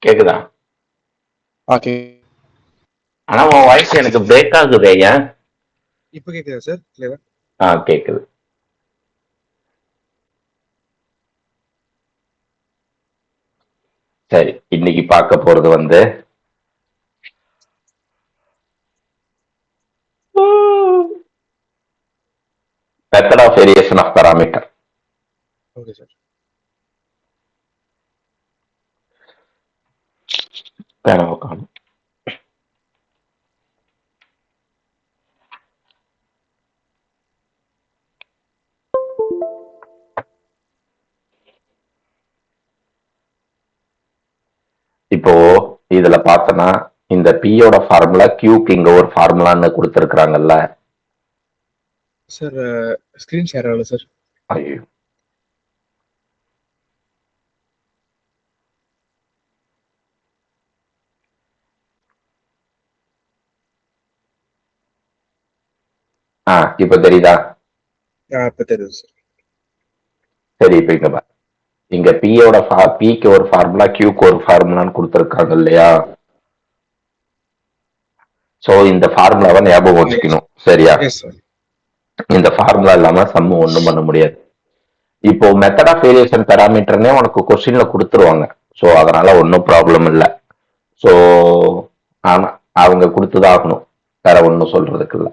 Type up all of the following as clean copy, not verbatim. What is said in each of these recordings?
கேக்குதா? ஓகே. ஆனா உன் வாய்ஸ் எனக்கு பிரேக் ஆகுதே ஏன்? இப்போ கேக்குதா சார் கிளியரா? கேக்குது. சரி, இன்னைக்கு பார்க்க போறது வந்து method of variation of parameter. Okay sir. இப்போ இதுல பார்த்தனா இந்த பியோட ஃபார்முலா கியூக்கு இங்க ஒரு ஃபார்முலான்னு கொடுத்துருக்காங்கல்ல. சார் ஸ்கிரீன் ஷேர் ஆகல சார். ஐயோ, இப்ப தெரியுதா? இப்போ தெரியுது சார். சரி, இப்ப இங்க பாரு. இங்க பியோட பிக்கு ஒரு ஃபார்முலா கியூக்கு ஒரு ஃபார்முலான்னு கொடுத்துருக்காங்க இல்லையா? சோ இந்த ஃபார்முலாவை ஞாபகம் வச்சுக்கணும். சரியா? Yes sir. இந்த ஃபார்முலா இல்லாம சம்மு ஒண்ணும் பண்ண முடியாது. இப்போ மெத்தட் ஆஃப் வேரியேஷன் பேராமீட்டர்னே உனக்கு கொஸ்டின்ல கொடுத்துருவாங்க. ஸோ அதனால ஒன்றும் ப்ராப்ளம் இல்லை. ஸோ ஆனா அவங்க கொடுத்துதான் ஆகணும், வேற ஒன்றும் சொல்றதுக்கு இல்லை.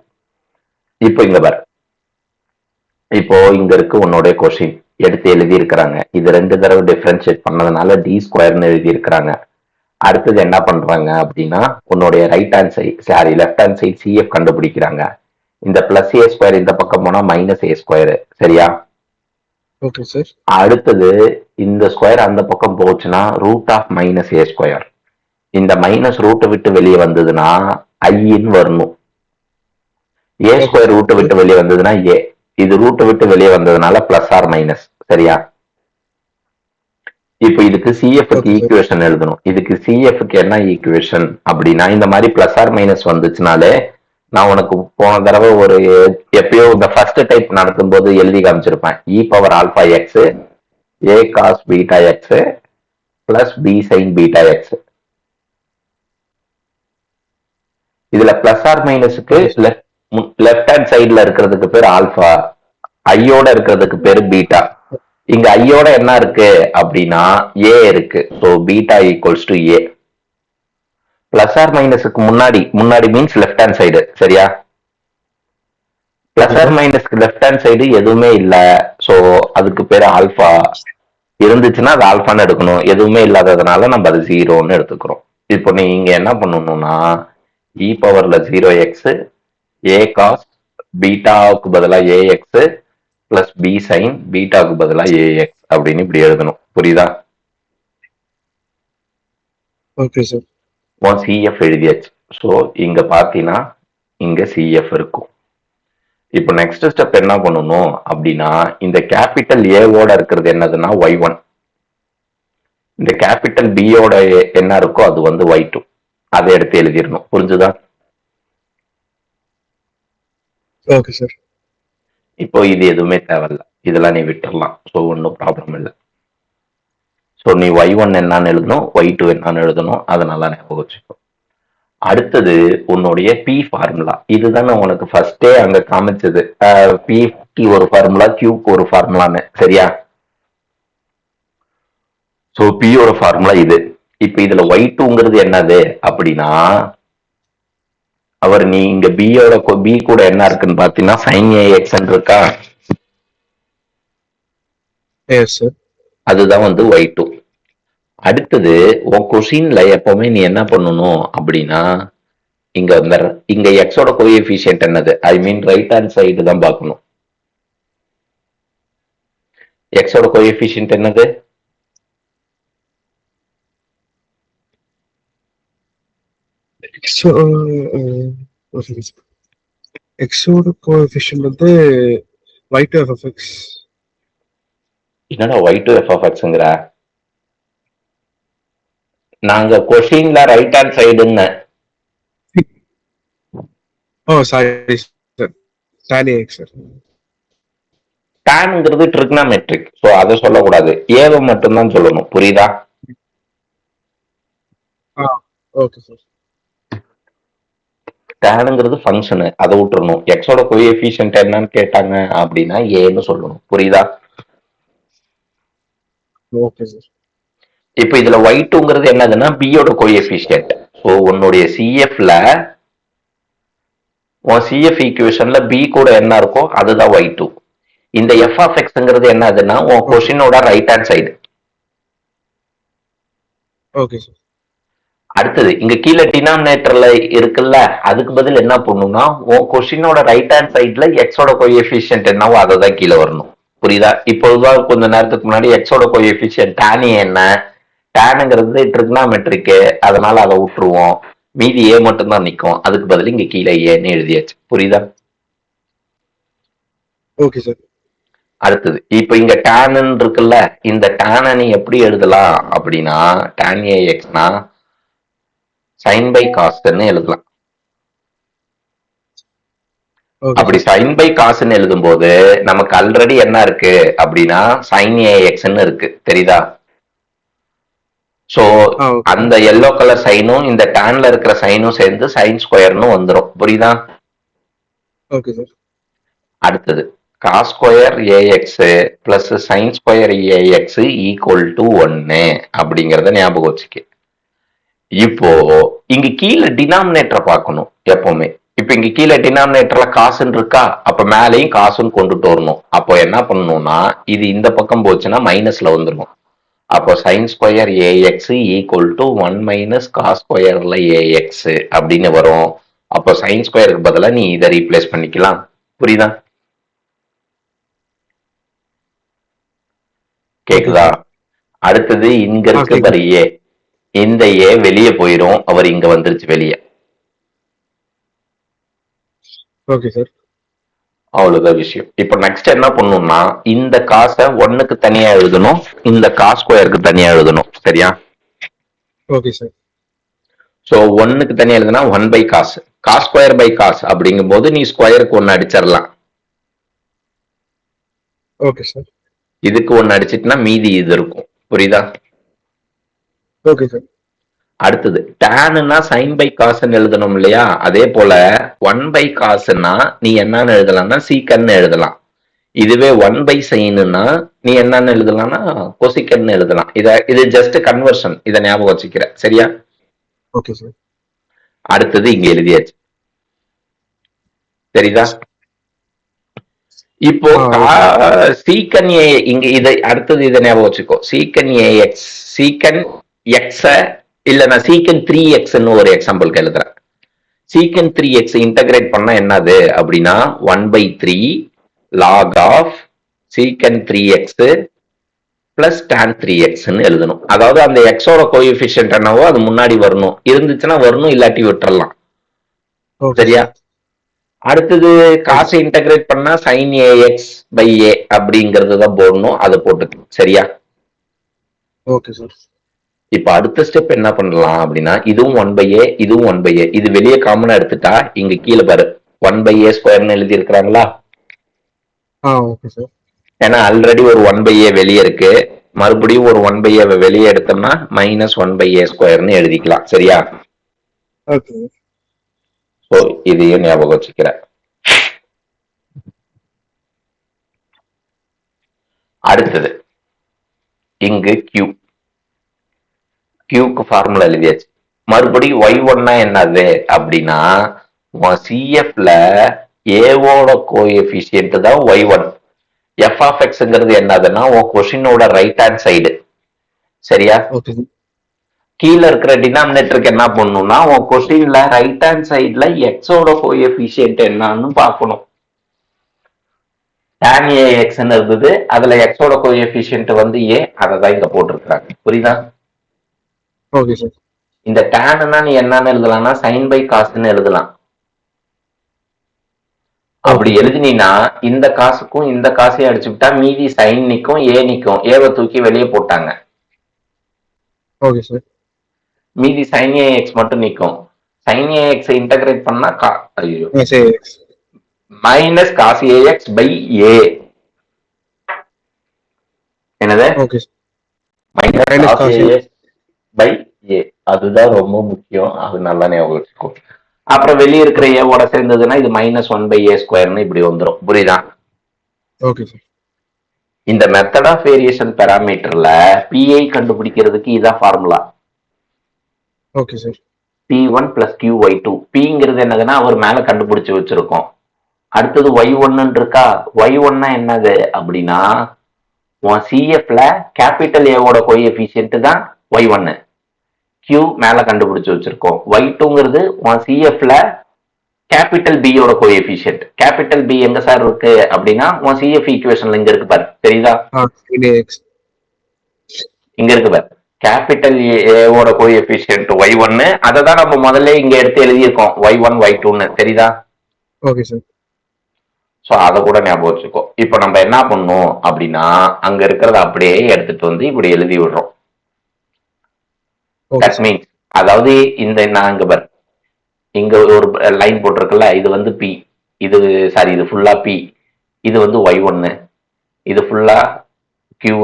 இப்போ இங்க பாரு, இப்போ இங்க இருக்கு உன்னுடைய கொஸ்டின் எடுத்து எழுதி இருக்கிறாங்க. இது 2 தடவை டிஃபரன்ஷியேட் பண்ணதுனால டி ஸ்கொயர்னு எழுதி இருக்கிறாங்க. அடுத்தது என்ன பண்றாங்க அப்படின்னா, உன்னுடைய right hand side left hand side CF கண்டுபிடிக்கிறாங்க. இந்த பிளஸ் ஏ ஸ்கொயர் இந்த பக்கம் போனா மைனஸ் ஏ ஸ்கொயர். சரியா? Okay sir. அடுத்தது இந்த ஸ்கொயர் அந்த பக்கம் போச்சுன்னா root of minus a square. இந்த மைனஸ் ரூட்டை விட்டு வெளியே வந்ததுன்னா ஐன்னு வரணும். ஏ ஸ்கொயர் ரூட்டை விட்டு வெளியே வந்ததுன்னா ஏ. இது ரூட்டை விட்டு வெளியே வந்ததுனால பிளஸ் ஆர் மைனஸ். சரியா? இப்போ இதுக்கு சிஎஃப்க்கு ஈக்குவேஷன் எழுதணும். இதுக்கு சிஎஃப்க்கு என்ன ஈக்குவேஷன் அப்படின்னா, இந்த மாதிரி பிளஸ் ஆர் மைனஸ் வந்துச்சுனாலே நான் உனக்கு போன தடவை ஒரு எப்பயோ இந்த ஃபர்ஸ்ட் டைப் நடத்தும் போது எழுதி காமிச்சிருப்பேன். E power alpha x a cos beta x plus b sin beta x. இதுல பிளஸ் ஆர் மைனஸுக்கு லெஃப்ட் ஹேண்ட் சைடுல இருக்கிறதுக்கு பேர் ஆல்பா, ஐயோட இருக்கிறதுக்கு பேரு பீட்டா. இங்க ஐயோட என்ன இருக்கு அப்படின்னா ஏ இருக்கு. So beta equals to a. Plus or மைனஸுக்கு முன்னாடி மீன்ஸ் லெஃப்ட் ஹேண்ட் சைடு. சரியா? பிளஸ் ஆர் மைனஸ்க்கு லெஃப்ட் ஹேண்ட் சைடு எதுவுமே இல்ல. ஸோ அதுக்கு பேரு ஆல்பா. இருந்துச்சுன்னா அது ஆல்பான்னு எடுக்கணும். எதுவுமே இல்லாததுனால நம்ம அது ஜீரோன்னு எடுத்துக்கிறோம். இப்போ நீங்க என்ன பண்ணணும்னா இ பவர்ல 0x ஏ காஸ் பீட்டாவுக்கு பதிலா ஏஎக்ஸ் பிளஸ் பி சைன் பீட்டாவுக்கு பதிலா ஏஎக்ஸ் அப்படின்னு இப்படி எழுதணும். புரியுதா? Okay sir. சிஎஃப் எழுதியாச்சு. ஸோ இங்க பாத்தீங்கன்னா இங்க சிஎஃப் இருக்கும். இப்போ நெக்ஸ்ட் ஸ்டெப் என்ன பண்ணணும் அப்படின்னா, இந்த கேபிட்டல் ஏவோட இருக்கிறது என்னதுன்னா y1. இந்த கேபிட்டல் பியோட என்ன இருக்கோ அது வந்து y2. அதை எடுத்து எழுதிடணும். புரிஞ்சுதா? Okay sir. இப்போ இது எதுவுமே தேவையில்லை, இதெல்லாம் நீ விட்டுடலாம். ஸோ ஒன்றும் ப்ராப்ளம் இல்லை. ஸோ நீ y1 என்னன்னு எழுதணும், y2 என்னன்னு எழுதணும். அதனால ஞாபகம் வச்சுக்கோ. அடுத்தது உன்னுடைய பி ஃபார்முலா. இதுதான் உனக்கு ஃபர்ஸ்டே அங்க காமிச்சது. பிக்கு ஒரு ஃபார்முலா கியூக்கு ஒரு ஃபார்முலான்னு. சரியா? ஸோ பியோட ஃபார்முலா இது. இப்ப இதுல y2ங்கிறது என்னது அப்படின்னா, அவர் நீ இங்க பி கூட என்ன இருக்குன்னு பாத்தீங்கன்னா சைன் ஏஎக்ஸ் இருக்கா? அதுதான் வந்து y2. அடுத்தது உன் கொஷின்ல எப்பவுமே நீ என்ன பண்ணணும் அப்படின்னா, இங்க எக்ஸோட கோஎஃபிஷியன்ட் என்னது, ஐ மீன் ரைட் ஹேண்ட் சைடு தான் பார்க்கணும். எக்ஸோட கோஎஃபிஷியன்ட் என்னது? எக்ஸோட கோஎஃபிஷியன்ட் வந்து y2 f of x. என்னடா y2 f of xங்கற? நாங்க கொஷின்ல ரைட் ஹேண்ட் சைடுன்னு. Oh sorry sir, tan x sir. tanங்கிறது ட்ரிக்னாமெட்ரிக். சோ அதை சொல்லக்கூடாது, ஏவை மட்டும் தான் சொல்லணும். புரியுதா? Okay sir. டேனுங்கிறது ஃபங்க்ஷனு, அதை விட்டுறணும். எக்ஸோட கோஎஃபிஷியன்ட் என்னன்னு கேட்டாங்க அப்படின்னா ஏன்னு சொல்லணும். புரியுதா? Okay sir. இப்போ இதுல y2ங்கிறது என்னதுன்னா பியோட கோஎஃபிஷியன்ட். ஸோ உன்னுடைய சிஎஃப்ல உன் சிஎஃப் ஈக்குவேஷன்ல பி கூட என்ன இருக்கோ அதுதான் y2. இந்த எஃப் ஆஃப் எக்ஸ்ங்கிறது என்னதுன்னா உன் கொஸ்டினோட right hand side. Okay sir. அடுத்தது இங்க கீழே டினாமினேட்டர்ல இருக்குல்ல, அதுக்கு பதில் என்ன பண்ணும்னா உன் கொஸ்டினோட ரைட் ஹேண்ட் சைட்ல எக்ஸோட கோஎஃபிஷியன்ட் என்னவோ அதை தான் கீழே வரணும். புரியுதா? இப்போதான் கொஞ்ச நேரத்துக்கு முன்னாடி எக்ஸோட கோஎஃபிஷியன்ட் tan என்ன, டேனுங்கிறது ட்ரிக்னாமெட்ரிக்கு, அதனால அதை விட்டுருவோம். மீதி ஏ மட்டும் தான் நிற்கும். அதுக்கு பதில் இங்க கீழே ஏன்னு எழுதியாச்சு. புரியுதா? Okay sir. அடுத்தது இப்ப இங்க tan இருக்குல்ல, இந்த tan நீ எப்படி எழுதலாம் அப்படின்னா tan AXனா sin by cosன்னு எழுதலாம். அப்படி sin by cosன்னு எழுதும் போது நமக்கு ஆல்ரெடி என்ன இருக்கு அப்படின்னா sin AXன்னு இருக்கு. தெரியுதா? சோ அந்த எல்லோ கலர் சைனும் இந்த டேன்ல இருக்கிற சைனும் சேர்ந்து சைன் ஸ்கொயர்னு வந்துடும். புரியுதா? Okay sir. அடுத்தது cos square a x plus sine square a x equal to 1 அப்படிங்கறத ஞாபகம் வச்சுக்க. இப்போ இங்க கீழே டினாமினேட்டரை பார்க்கணும் எப்பவுமே. இப்ப இங்க கீழே டினாமினேட்டர்ல காசுன்னு இருக்கா, அப்ப மேலையும் காசுன்னு கொண்டுட்டு வரணும். அப்போ என்ன பண்ணணும்னா இது இந்த பக்கம் போச்சுன்னா மைனஸ்ல வந்துடும். அப்போ sin square a x equal to 1 minus cos ஸ்கொயர்ல ஏஎக்ஸ் அப்படின்னு வரும். அப்போ சைன் ஸ்கொயருக்கு பதிலாக நீ இதை ரீப்ளேஸ் பண்ணிக்கலாம். புரியுதா? கேக்குதா? அடுத்தது இங்க இருக்கு பாரு ஏ, இந்த ஏ வெளியே போயிரும். அவர் இங்க வந்துருச்சு வெளியே. Okay sir. அவ்வளவுதான் விஷயம். இப்ப நெக்ஸ்ட் என்ன பண்ணணும்னா இந்த காசை 1க்கு தனியா எழுதணும், இந்த காஸ் ஸ்கொயருக்கு தனியா எழுதணும். சரியா? Okay sir. சோ 1க்கு தனியா எழுதுனா 1 by cos, cos square by cos அப்படிங்கும் போது நீ ஸ்கொயருக்கு 1 அடிச்சிடலாம். Okay sir. இதுக்கு 1 அடிச்சிட்டுனா மீதி இது இருக்கும். புரியுதா? Okay sir. அடுத்தது டேன்னா சைன் பை காசுன்னு எழுதணும் இல்லையா? அதே போல 1 பை காசுன்னா நீ என்னன்னு எழுதலாம்னா சீக்கன்னு எழுதலாம். இதுவே 1 பை சைனுன்னா நீ என்னன்னு எழுதலாம்னா கொசிக்கன்னு எழுதலாம். இது ஜஸ்ட் கன்வர்ஷன், இதை ஞாபகம் வச்சுக்கிற. சரியா? Okay sir. அடுத்தது இங்க எழுதியாச்சு. சரிதா? இப்போ சீக்கன் ஏ இங்க இதை அடுத்தது இதை ஞாபகம் வச்சுக்கோ. சீக்கன் ஏஎக்ஸ், சீக்கன் எக்ஸ இல்ல நான் சீக்கன் 3x ஒரு எக்ஸாம்பிளுக்கு எழுதுறேன். சீக்கன் 3x இன்டகிரேட் பண்ணா என்னது அப்படின்னா 1/3 log ஆஃப் சீக்கன் 3x பிளஸ் tan 3x எழுதணும். அதாவது அந்த எக்ஸோட கோஎஃபிஷியன்ட் என்னவோ அது முன்னாடி வரணும். இருந்துச்சுன்னா வரணும், இல்லாட்டி விட்டுறலாம். சரியா? அடுத்தது காசை இன்டகிரேட் பண்ணா sin AX by A அப்படிங்கிறது தான் போடணும். அதை போட்டு. சரியா? Okay sir. இப்ப அடுத்த ஸ்டெப் என்ன பண்ணலாம் அப்படின்னா இதுவும் 1/a இதுவும் 1/a, இது வெளியே காமனா எடுத்துட்டா இங்க கீழே பாரு 1/a ஸ்கொயர்னு எழுதி இருக்கிறாங்களா? Okay sir. ஏன்னா ஆல்ரெடி ஒரு 1/a வெளியே இருக்கு, மறுபடியும் ஒரு 1/a வெளியே எடுத்தோம்னா மைனஸ் 1/a ஸ்கொயர்னு எழுதிக்கலாம். சரியா? ஓகே. ஸோ இதையும் ஞாபகம் வச்சுக்கிறேன். அடுத்தது இங்கு Q, Qக்கு ஃபார்முலா எழுதியாச்சு. மறுபடியும் y1 என்னது அப்படின்னா சிஎஃப்ல ஏவோட கோஎஃபிஷியன்ட் தான் y1. எஃப் ஆஃப் எக்ஸ்ங்கிறது என்னதுன்னா உன் கொஷினோட ரைட் ஹேண்ட் சைடு. சரியா? கீழே இருக்கிற டினாமினேட்டருக்கு என்ன பண்ணணும்னா உன் கொஸ்டின்ல ரைட் ஹேண்ட் சைட்ல எக்ஸோட கோஎஃபிஷியன்ட் என்னன்னு பார்க்கணும். tan AX இருந்தது, அதுல எக்ஸோட கோஎஃபிஷியன்ட் வந்து ஏ, அதை தான் இங்க போட்டிருக்காங்க. புரியுதா? Okay sir. இந்த டேன்னா நீ என்னன்னு எழுதலாம்னா சைன் பை காசுன்னு எழுதலாம். அப்படி எழுதினா இந்த காசுக்கும் இந்த காசையும் அடிச்சுட்டா மீதி சைன் நிக்கும், ஏ நிக்கும். ஏவை தூக்கி வெளியே போட்டாங்க. Okay sir. மீதி sin AX மட்டும் நிக்கும். sin AX இன்டகிரேட் பண்ணா மைனஸ் காஸ் AX பை ஏ. என்னது? மைனஸ் காஸ் AX பை ஏ அதுதான் ரொம்ப முக்கியம். அது நல்லா ஞாபகம் வச்சுக்கோ. அப்புறம் வெளியே இருக்கிற ஏவோட சேர்ந்ததுன்னா இது -1/a² இப்படி வந்துடும். புரியுதா? Okay sir. இந்த மெத்தட் ஆஃப் வேரியேஷன் பேராமீட்டர்ல பிஐ கண்டுபிடிக்கிறதுக்கு இதான் formula. Okay sir. P1 + QY2. Pங்கிறது என்னதுன்னா அவர் மேல கண்டுபிடிச்சு வச்சிருக்கோம். அடுத்தது Y1 இருக்கா? Y1 என்னது அப்படின்னா உன் சிஎஃப்ல கேபிட்டல் ஏவோட கோஎஃபிஷியன்ட் தான் Y1. Q மேல கண்டுபிடிச்சு வச்சிருக்கோம். Y2ங்கிறது உன் சிஎஃப்ல கேபிட்டல் பியோட கோஎஃபிஷியன்ட். கேபிட்டல் பி எங்க சார் இருக்கு அப்படின்னா உன் சிஎஃப் ஈக்குவேஷன்ல இங்க இருக்கு பாரு. தெரியுதா? இங்க இருக்கு பாரு. கேபிட்டல் ஏவோட கோஎஃபிஷியன்ட் Y1. அதை தான் நம்ம முதல்ல இங்க எடுத்து எழுதியிருக்கோம். Y1 Y2ன்னு. தெரியுதா? Okay sir. ஸோ அதை கூட ஞாபகம் வச்சுக்கோ. இப்போ நம்ம என்ன பண்ணோம் அப்படின்னா அங்க இருக்கிறத அப்படியே எடுத்துட்டு வந்து இப்படி எழுதி விடுறோம். தட் மீன்ஸ் அதாவது இந்த நான் இங்க பாரு, இங்க ஒரு லைன் போட்டிருக்குல்ல, இது வந்து பி, இது சாரி இது ஃபுல்லா பி, இது வந்து Y1, இது ஃபுல்லா Q,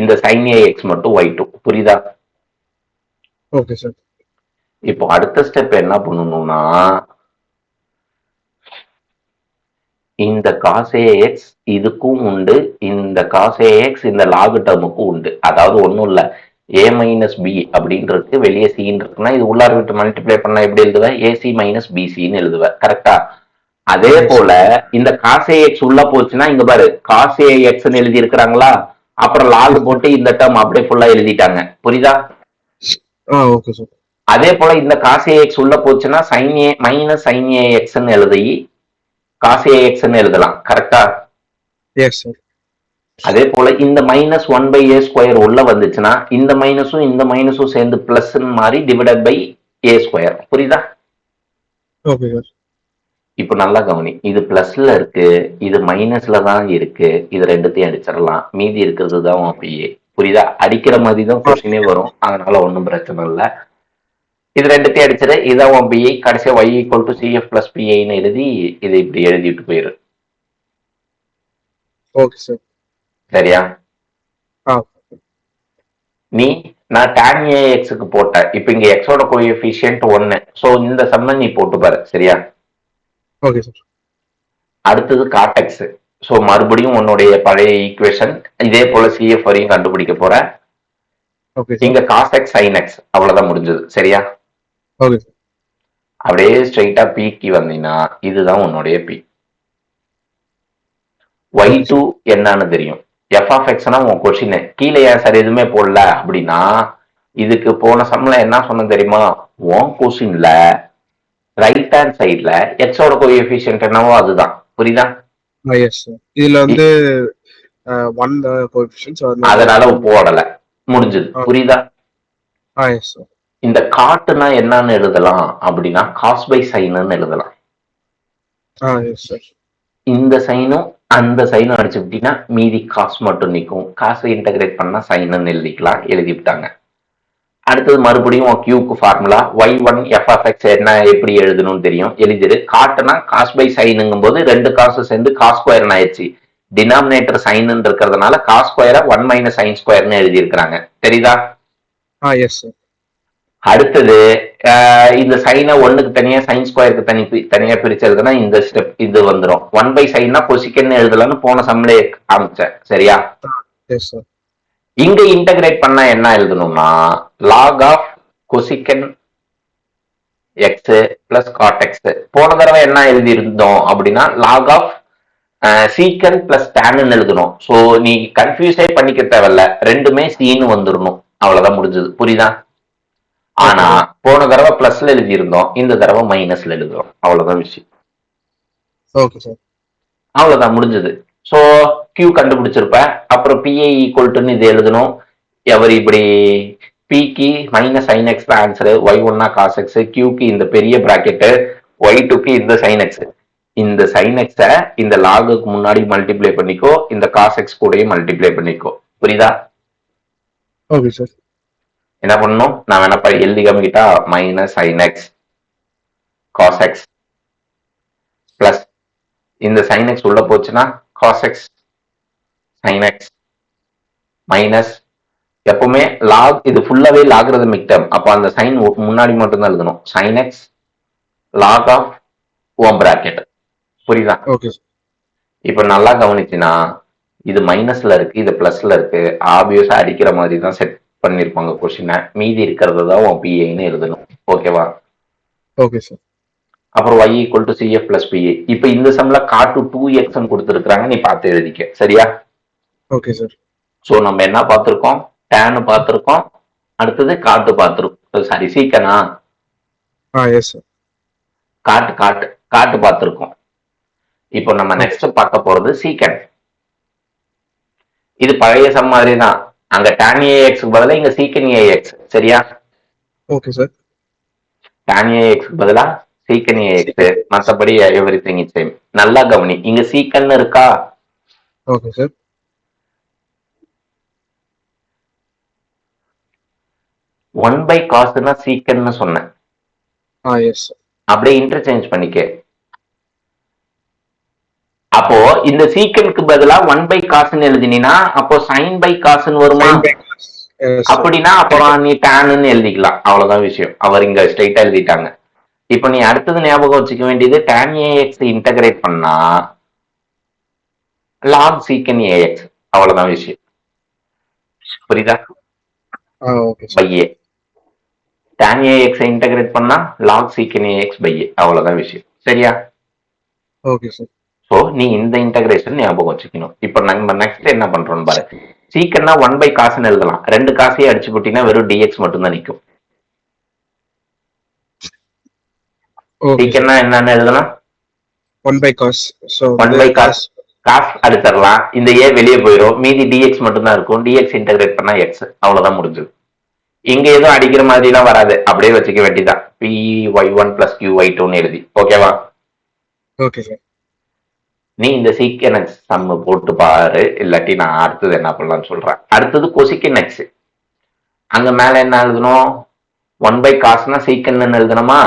இந்த sin AX மட்டும் Y2. புரியுதா? Okay sir. இப்போ அடுத்த ஸ்டெப் என்ன பண்ணணும்னா இந்த cos AX இதுக்கும் உண்டு, இந்த cos AX இந்த log டேர்முக்கும் உண்டு. அதாவது ஒன்றும் இல்லை, a - b அப்படின்றது வெளியே சின்னு இருக்குன்னா இது உள்ளார விட்டு மல்டிப்ளை பண்ணா எப்படி எழுதுவேன்? AC - BCன்னு எழுதுவேன். கரெக்டா? அதே போல இந்த cos AX உள்ள போச்சுன்னா இங்க பாரு cos AXன்னு எழுதி இருக்கிறாங்களா, அப்புறம் log போட்டு இந்த டேர்ம் அப்படியே ஃபுல்லா எழுதிட்டாங்க. புரியுதா? Okay sir. அதே போல இந்த cos AX உள்ள போச்சுன்னா sin AXன்னு எழுதி cos AXன்னு எழுதலாம். கரெக்டா? Yes sir. அதே போல இந்த -1/a² உள்ள வந்துச்சுன்னா இந்த மைனஸும் இந்த மைனஸும் சேர்ந்து பிளஸ் மாதிரி டிவைடட் பை a². புரியுதா? Okay sir. இப்ப நல்லா கவனி, இது பிளஸ்ல இருக்கு, இது மைனஸ்ல தான் இருக்கு. இது ரெண்டுத்தையும் அடிச்சிடலாம். மீதி இருக்கிறது தான் அப்படியே. புரியுதா? அடிக்கிற மாதிரி தான் கொஸ்டினே வரும். அதனால ஒன்றும் பிரச்சனை இல்லை. இது ரெண்டுத்தையும் அடிச்சிரு. இதான் பிஐ. கடைசியா y = CF + PIன்னு எழுதி இதை இப்படி எழுதிட்டு போயிரு. Okay sir. சரியா? நீ நான் tan AXக்கு போட்டேன். இப்ப இங்க எக்ஸோட கோஎஃபிஷியன்ட் 1. சோ இந்த சம்ம நீ போட்டு பாரு. சரியா? Okay sir. அடுத்தது cot X. சோ மறுபடியும் உன்னுடைய பழைய ஈக்குவேஷன் இதே போல CF வரையும் கண்டுபிடிக்க போற. இங்க cos X sin X அவ்வளவுதான் முடிஞ்சது. சரியா? Okay sir. அப்படியே ஸ்ட்ரைட்டா Pக்கு வந்தீங்கன்னா இதுதான் உன்னுடைய P. Y2 என்னன்னு தெரியும். f(x)னா உன் கொஸ்டின். கீழே ஏன் சார் எதுவுமே போடல அப்படின்னா இதுக்கு போன சம்ல என்ன சொன்ன தெரியுமா? உன் கொஸ்டின்ல ரைட் ஹேண்ட் சைட்ல எக்ஸோட கோஎஃபிஷியன்ட் என்னவோ அதுதான். புரியுதா? Yes sir. இதுல வந்து 1 கோஎஃபிஷியன்ட்ஸ் அதனால போடல. முடிஞ்சது. புரியுதா? Yes sir. இந்த காட்னா என்னன்னு எழுதலாம் அப்படின்னா cos/sin எழுதலாம். Yes sir. இந்த சைனும் அந்த சைனும் அடிச்சுட்டீங்கன்னா மீதி காஸ் மட்டும் நிற்கும். காசை இன்டகிரேட் பண்ணா சைன்னு எழுதிக்கலாம். எழுதி விட்டாங்க. அடுத்தது மறுபடியும் கியூக்கு ஃபார்முலா y1 f(x) என்ன எப்படி எழுதணும்னு தெரியும். எழுதிரு. காட்டுனா cos/sin போது ரெண்டு காசு சேர்ந்து cos² ஆயிடுச்சு. டினாமினேட்டர் சைன் இருக்கிறதுனால cos² 1 - sin² எழுதி இருக்கிறாங்க. தெரியுதா? Yes sir. அடுத்தது இந்த சைனை 1க்கு தனியா sin² தனியா பிரிச்சதுன்னா இந்த ஸ்டெப் இது வந்துடும். 1/sin கொசிக்கன்னு எழுதலாம்னு போன சம்லே காமிச்சேன். சரியா? இங்க இன்டகிரேட் பண்ணா என்ன எழுதணும்னா log of cosecant x plus cot x. போன தடவை என்ன எழுதி இருந்தோம் அப்படின்னா log of secant plus tan எழுதணும். ஸோ நீ கன்ஃபியூஸே பண்ணிக்க தேவையில்ல, ரெண்டுமே சீன்னு வந்துடணும். அவ்வளவுதான் முடிஞ்சது. புரியுதா? ஆனா போன தடவை பிளஸ்ல எழுதி இருந்தோம், இந்த தடவை மைனஸ்ல எழுதுறோம். அவ்வளவுதான் விஷயம். அவ்வளவுதான் முடிஞ்சது. So Q கண்டுபிடிச்சிருப்ப. அப்புறம் PA = இது எழுதணும். எவர் இப்படி Pக்கு -sin x தான் ஆன்சர். Y1 cos x, Qக்கு இந்த பெரிய பிராக்கெட், Y2க்கு இந்த sin x. இந்த sin x இந்த லாகுக்கு முன்னாடி மல்டிப்ளை பண்ணிக்கோ, இந்த cos x கூடயும் மல்டிப்ளை பண்ணிக்கோ. புரியுதா? Okay sir. என்ன பண்ணணும்? நான் வேணா எழுதி காமிக்கிட்டா -sin x cos x plus இந்த sin x உள்ள போச்சுன்னா cos x sin x minus எப்பவுமே லாக் இது ஃபுல்லாவே லாகரிதமிக் டேர்ம். அப்ப அந்த சைன் முன்னாடி மட்டும் தான் எழுதணும். sin x log ஆஃப் ஓம் பிராக்கெட். புரியுதா? Okay sir. இப்ப நல்லா கவனிச்சினா இது மைனஸ்ல இருக்கு, இது பிளஸ்ல இருக்கு. ஆப்வியஸா அடிக்கிற மாதிரி தான் செட் பண்ணிருப்பாங்க கொஸ்டினை. மீதி இருக்கிறது தான் உன் பிஏன்னு எழுதணும். ஓகேவா? Okay sir. அப்புறம் y equal to CF plus b a. இப்ப இந்த சம்ல காட்டு 2x கொடுத்துருக்காங்க, நீ பார்த்து எழுதிக்க. சரியா? Okay sir. ஸோ நம்ம என்ன பார்த்துருக்கோம்? டேனு பார்த்துருக்கோம். அடுத்தது காட்டு பார்த்துருக்கோம். சாரி, சீக்கனா எஸ் சார். காட்டு காட்டு காட்டு பார்த்துருக்கோம். இப்போ நம்ம நெக்ஸ்ட் பார்க்க போறது சீக்கன். இது பழைய சம் மாதிரி தான். அங்க tan ax பதிலா இங்க சீக்கன் ax. சரியா? Okay sir. tan ax பதிலா சீக்கன் ax. மற்றபடி எவ்ரி திங் இஸ் சேம். நல்லா கவனி, இங்க சீக்கன் இருக்கா? Okay sir. 1/cosனா சீக்கன்னு சொன்னேன். Yes sir. அப்படியே இன்டர்சேஞ்ச் பண்ணிக்க. அப்போ இந்த சீக்கனுக்கு பதிலா 1/cosன்னு எழுதினா அப்போ sin/cosன்னு வருமா? அப்படின்னா அப்புறம் நீ டேன்னு எழுதிக்கலாம். அவ்வளவுதான் விஷயம். அவர் இங்க ஸ்ட்ரைட்டா எழுதிட்டாங்க. இப்ப நீ அடுத்தது ஞாபகம் வச்சுக்க வேண்டியது tan ax இன்டகிரேட் பண்ணா log சீக்கன் ax. அவ்வளவுதான் விஷயம். புரியுதா? Okay bye sir. a. tan ax integrate பண்ணா log சீக்கன் ax பை a. அவ்வளவுதான் விஷயம். சரியா? Okay sir. ஸோ நீ இந்த இன்டகிரேஷன் ஞாபகம் வச்சுக்கணும். இப்போ நம்ம நெக்ஸ்ட் என்ன பண்றோம்னு பாரு. சீக்கன்னா 1/cosன்னு எழுதலாம். 2 காசையே அடிச்சு போட்டீங்கன்னா வெறும் dx மட்டும் தான் நிற்கும். சீக்கன்னா என்னன்னு எழுதலாம்? 1/cos. So 1/cos. காஸ் அடிச்சிடலாம். இந்த ஏ வெளியே போயிடும். மீதி dx மட்டும் தான் இருக்கும். dx இன்டகிரேட் பண்ணா x. அவ்வளவுதான் முடிஞ்சது. இங்க எதுவும் அடிக்கிற மாதிரி எல்லாம் வராது. அப்படியே வச்சுக்க வேண்டியதான். py1 plus qy2ன்னு எழுதி. ஓகேவா? Okay sir. நீ இந்த சீக்கன் எக்ஸ் சம் போட்டு பாரு. இல்லாட்டி நான் அடுத்தது என்ன பண்ணலாம்னு சொல்றேன். அடுத்தது கொசிக்கன் எக்ஸ். அங்க மேல என்ன எழுதணும்? 1/cosனா சீக்கன் எழுதணுமா?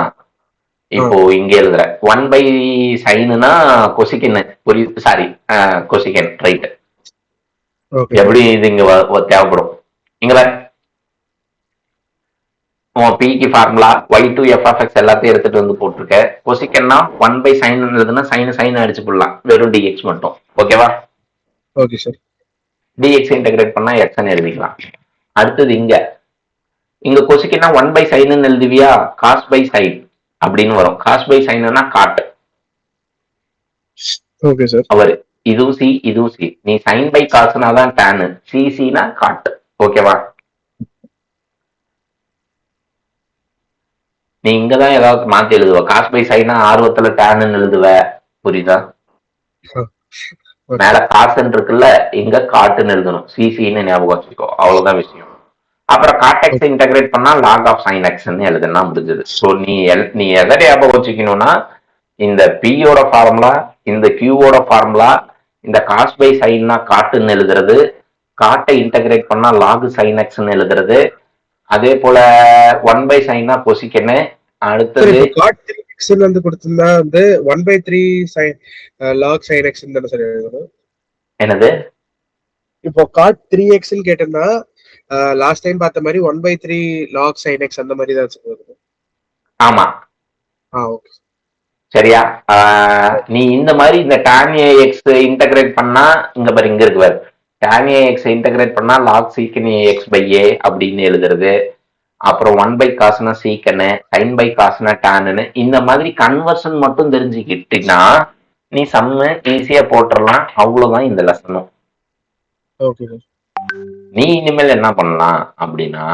இப்போ இங்க எழுதுற 1/sinனா கொசிக்கன். புரியுது? சாரி, கொசிக்கன். ரைட். எப்படி இது இங்க தேவைப்படும்? இங்க உன் பிக்கு formula y2 f of x எல்லாத்தையும் எடுத்துட்டு வந்து போட்டிருக்க. கொசிக்கன்னா 1/sin எழுதுனா சைன் அடிச்சு போடலாம். வெறும் dx மட்டும். ஓகேவா? Okay sir. dx இன்டகிரேட் பண்ணா xன்னு எழுதிக்கலாம். அடுத்தது இங்க கொசிக்கன்னா 1/sin எழுதுவியா? cos/sin அப்படின்னு வரும். cos/sinனா காட். Okay sir. அவர் இதுவும் சி இதுவும் சி. நீ sin/cosனா தான் tan. cனா காட். ஓகேவா? நீ இங்கதான் ஏதாவது மாத்தி எழுதுவ. cos/sinனா ஆர்வத்துல tan எழுதுவ. புரியுதா? மேல காசுன்னு இருக்குல்ல, இங்க காட்டுன்னு எழுதணும். சிசின்னு ஞாபகம் வச்சுக்கோ. அவ்வளவுதான் விஷயம். அப்புறம் காட் எக்ஸ் இன்டகிரேட் பண்ணா லாக் ஆஃப் சைன் எக்ஸ்ன்னு எழுதுனா முடிஞ்சது. ஸோ நீ எதை ஞாபகம் வச்சுக்கணும்னா, இந்த பியோட ஃபார்முலா, இந்த கியூவோட ஃபார்முலா, இந்த cos/sinனா காட்டுன்னு எழுதுறது, காட்டை இன்டகிரேட் பண்ணா லாக் சைன் எக்ஸ்ன்னு எழுதுறது, அதே போல 1/sinனா கொசிக்கன்னு. அடுத்தது வந்து கொடுத்திருந்தா வந்து 1/3 sin log sin x தானே சார் எழுதணும்? என்னது? இப்போ cot 3x ன்னு கேட்டேன்னா லாஸ்ட் டைம் பார்த்த மாதிரி 1/3 log sin x அந்த மாதிரி தான் சார் எழுதணும். ஆமா. ஓகே. சரியா? நீ இந்த மாதிரி இந்த tan ax இன்டகிரேட் பண்ணா இங்க பாரு, இங்க இருக்கு பாரு. tan ax இன்டகிரேட் பண்ணா log secant ax by a அப்படின்னு எழுதுறது. அப்புறம் 1/cosனா சீக்கன்னு, sin/cosனா tanன்னு. இந்த மாதிரி கன்வர்ஷன் மட்டும் தெரிஞ்சுக்கிட்டீங்கன்னா நீ சம்மு ஈஸியா போட்டுடலாம். அவ்வளவுதான் இந்த லெசனும். ஓகே. நீ இனிமேல் என்ன பண்ணலாம் அப்படின்னா,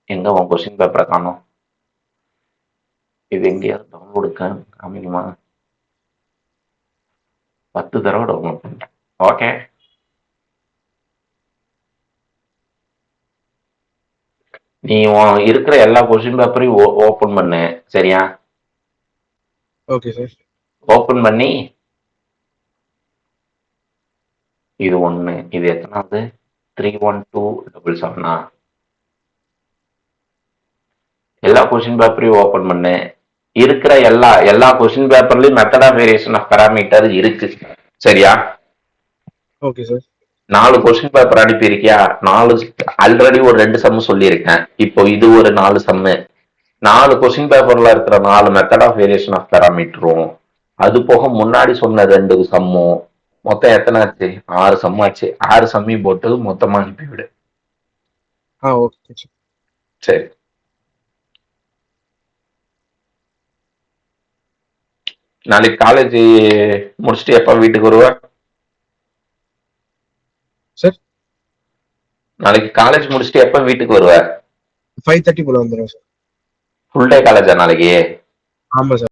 எங்க உன் கொஸ்டின் பேப்பரை காணும்? இது எங்கேயாவது டவுன்லோடு காமிக்குமா? 10 தடவை டவுன்லோட் பண்ணிட்டேன். ஓகே. நீ இருக்கிற எல்லா கொஸ்டின் பேப்பரையும் ஓபன் பண்ணு. சரியா? Okay sir. ஓபன் பண்ணி இது 1, இது எத்தனாவது? 31277. எல்லா கொஸ்டின் பேப்பரையும் ஓபன் பண்ணு. இருக்கிற எல்லா கொஸ்டின் பேப்பர்லயும் method of variation of parameter இருக்கு. சரியா? Okay sir. 4 கொஸ்டின் பேப்பர் அனுப்பியிருக்கியா? 4 ஆல்ரெடி ஒரு 2 சம்மு சொல்லியிருக்கேன். இப்போ இது ஒரு 4 சம்மு. 4 கொஸ்டின் பேப்பர்ல இருக்கிற 4 மெத்தட் ஆஃப் வேரியேஷன் ஆஃப் பேராமீட்டரும், அது போக முன்னாடி சொன்ன 2 சம்மும், மொத்தம் எத்தனை ஆச்சு? 6 சம் ஆச்சு. 6 சம்மையும் போட்டு மொத்தமா அனுப்பிவிடு. Okay sir. சரி. நாளைக்கு காலேஜ் முடிச்சுட்டு எப்ப வீட்டுக்கு வருவ? சார் நாளைக்கு காலேஜ் முடிச்சுட்டு எப்ப வீட்டுக்கு வருவ? 5:30 போல வந்துடும் சார். ஃபுல் டே காலேஜா நாளைக்கு? ஆமா சார்.